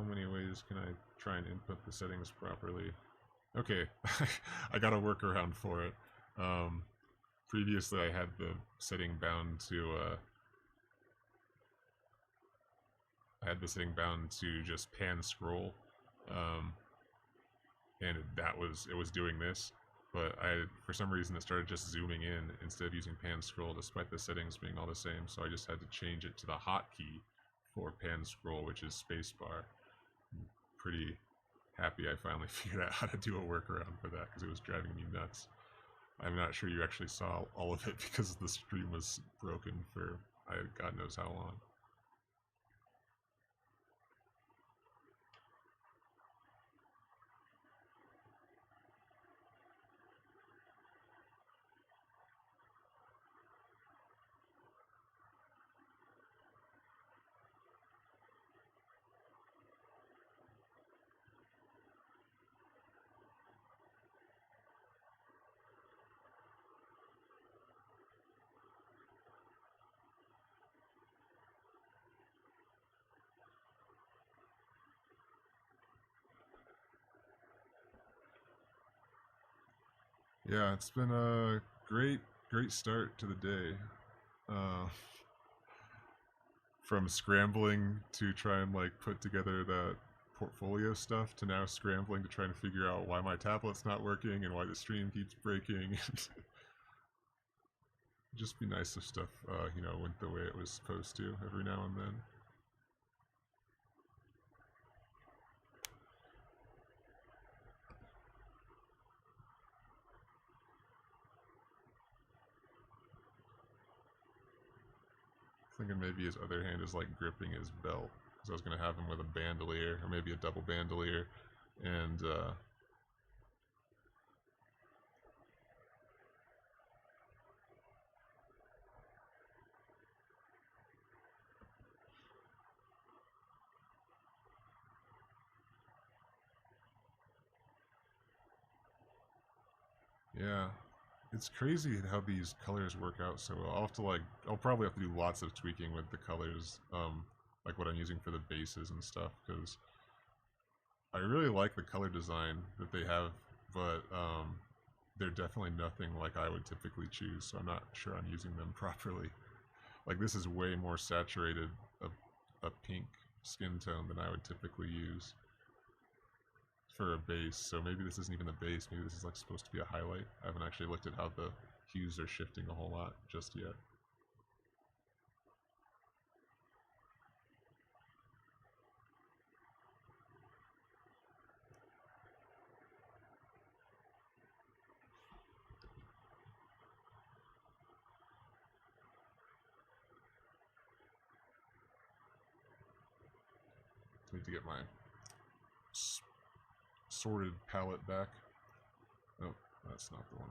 how many ways can I try and input the settings properly? Okay, I got a workaround for it. Previously, I had the setting bound to just pan scroll, um, and it was doing this. But for some reason, it started just zooming in instead of using pan scroll, despite the settings being all the same. So I just had to change it to the hotkey for pan scroll, which is spacebar. I'm pretty happy I finally figured out how to do a workaround for that because it was driving me nuts. I'm not sure you actually saw all of it because the stream was broken for God knows how long. Yeah, it's been a great start to the day. Uh, from scrambling to try and like put together that portfolio stuff to now scrambling to try and figure out why my tablet's not working and why the stream keeps breaking. Just be nice if stuff, went the way it was supposed to every now and then. Thinking maybe his other hand is like gripping his belt, because I was gonna have him with a bandolier or maybe a double bandolier, and yeah, it's crazy how these colors work out so well. I'll probably have to do lots of tweaking with the colors, like what I'm using for the bases and stuff, because I really like the color design that they have, but they're definitely nothing like I would typically choose, so I'm not sure I'm using them properly. Like this is way more saturated, a pink skin tone than I would typically use for a base, so maybe this isn't even a base, maybe this is like supposed to be a highlight. I haven't actually looked at how the hues are shifting a whole lot just yet. Need to get my sorted palette back. Oh, that's not the one.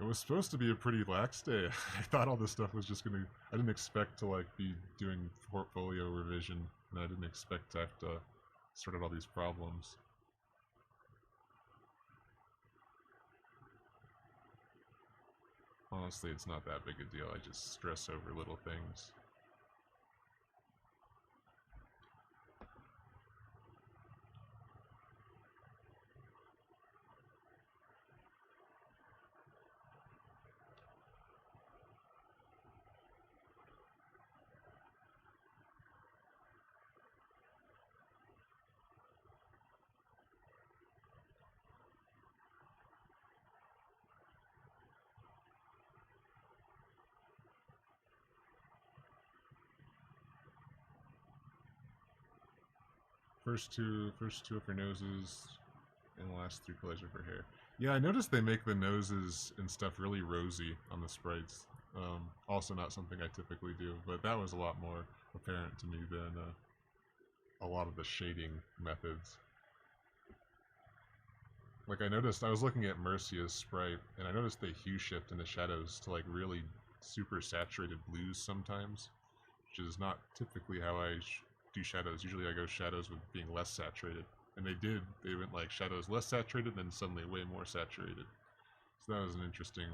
It was supposed to be a pretty lax day. I thought all this stuff was just gonna. I didn't expect to like be doing portfolio revision, and I didn't expect to have to sort out all these problems. Honestly, it's not that big a deal. I just stress over little things. First two of her noses, and the last three colors of her hair. Yeah, I noticed they make the noses and stuff really rosy on the sprites. Also, not something I typically do, but that was a lot more apparent to me than a lot of the shading methods. Like I noticed, I was looking at Mercia's sprite, and I noticed the hue shift in the shadows to like really super saturated blues sometimes, which is not typically how I do shadows. Usually I go shadows with being less saturated, And they did. They went like shadows less saturated, then suddenly way more saturated. So that was an interesting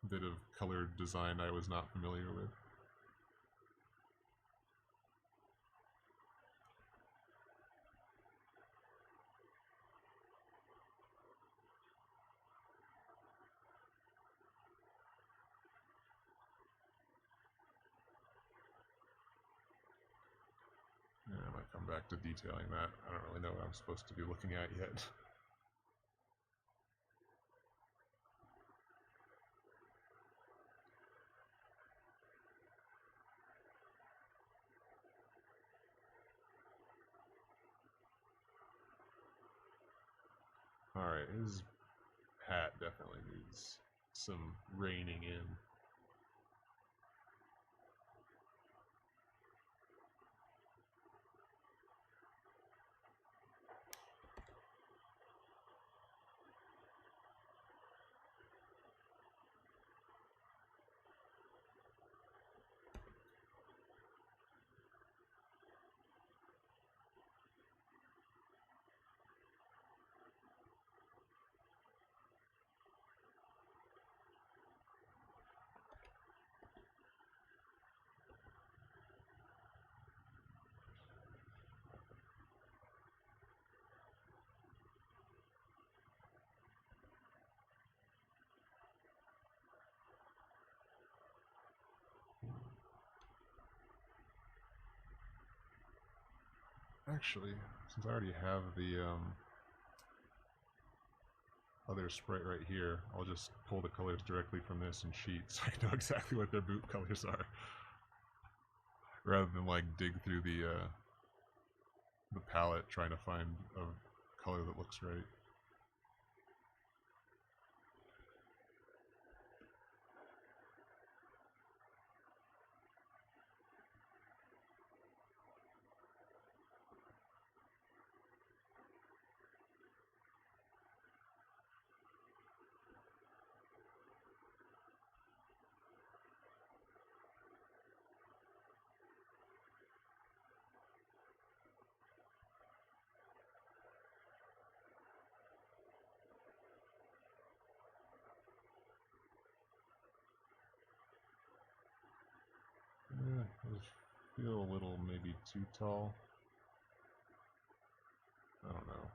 bit of color design I was not familiar with. Yeah, I might come back to detailing that. I don't really know what I'm supposed to be looking at yet. Alright, his hat definitely needs some reining in. Actually, since I already have the other sprite right here, I'll just pull the colors directly from this and cheat so I know exactly what their boot colors are. Rather than like dig through the palette trying to find a color that looks right. I feel a little maybe too tall. I don't know.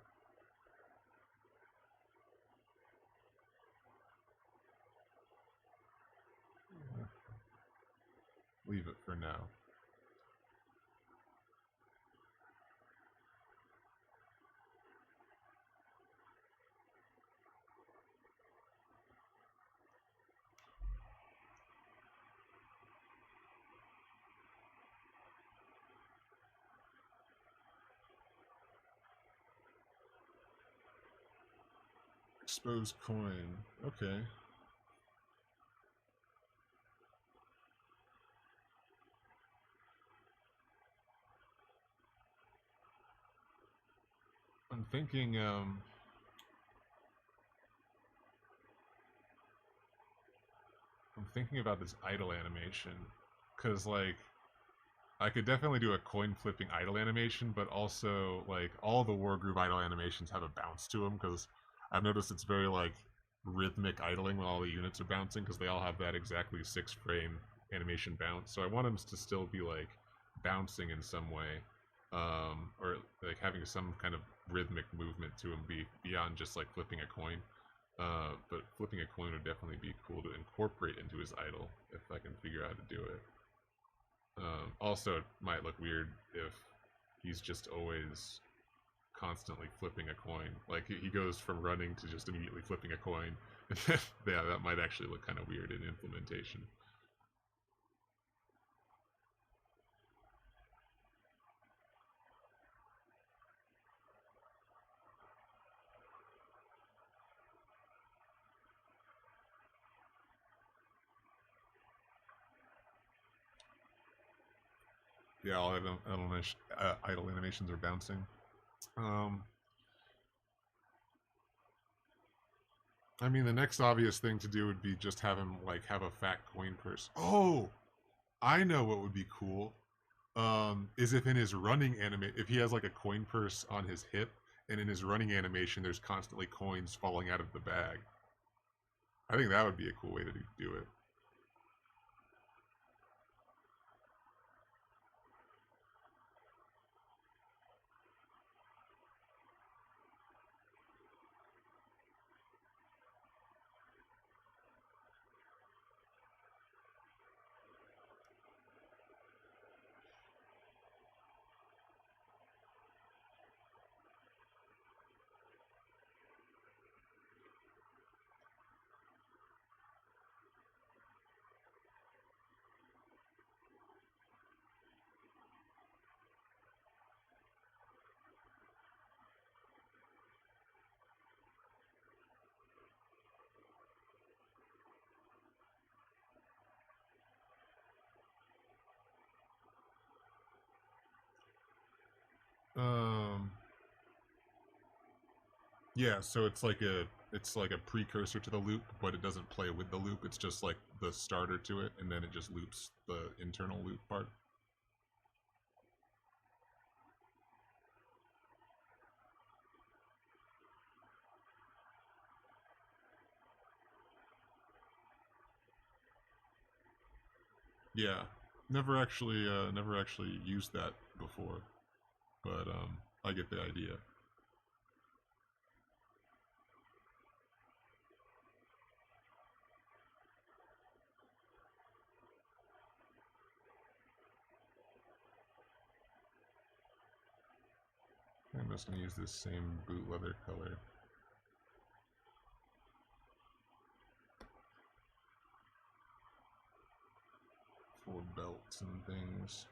Leave it for now. Exposed coin. Okay. I'm thinking, I'm thinking about this idle animation, because like I could definitely do a coin flipping idle animation, but also like all the Wargroove idle animations have a bounce to them because I've noticed it's very like rhythmic idling when all the units are bouncing because they all have that exactly 6 frame animation bounce. So I want them to still be like bouncing in some way, or like having some kind of rhythmic movement to them be beyond just like flipping a coin. But flipping a coin would definitely be cool to incorporate into his idle if I can figure out how to do it. Also, it might look weird if he's just always constantly flipping a coin. Like he goes from running to just immediately flipping a coin. Yeah, that might actually look kind of weird in implementation. Yeah, all idle animations are bouncing. Um, I mean, the next obvious thing to do would be just have him like have a fat coin purse. Oh, I know what would be cool. is if in his running if he has like a coin purse on his hip, and in his running animation, there's constantly coins falling out of the bag. I think that would be a cool way to do it. Um, yeah, so it's like a precursor to the loop, but it doesn't play with the loop. It's just like the starter to it, and then it just loops the internal loop part. Yeah, never actually used that before, but I get the idea. I'm just gonna use this same boot leather color for belts and things.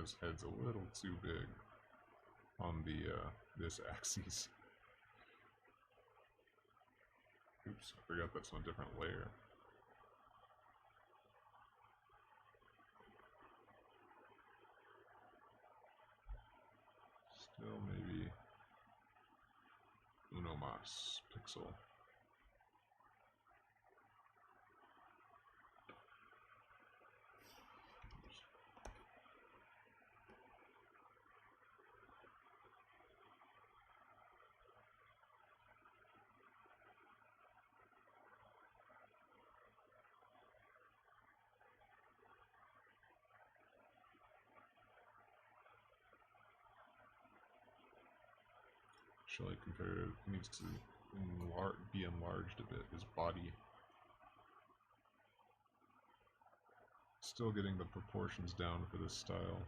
His head's a little too big on the this axis. Oops, I forgot that's on a different layer. Still maybe uno mas pixel. Actually, compare. It needs to be enlarged a bit. His body. Still getting the proportions down for this style.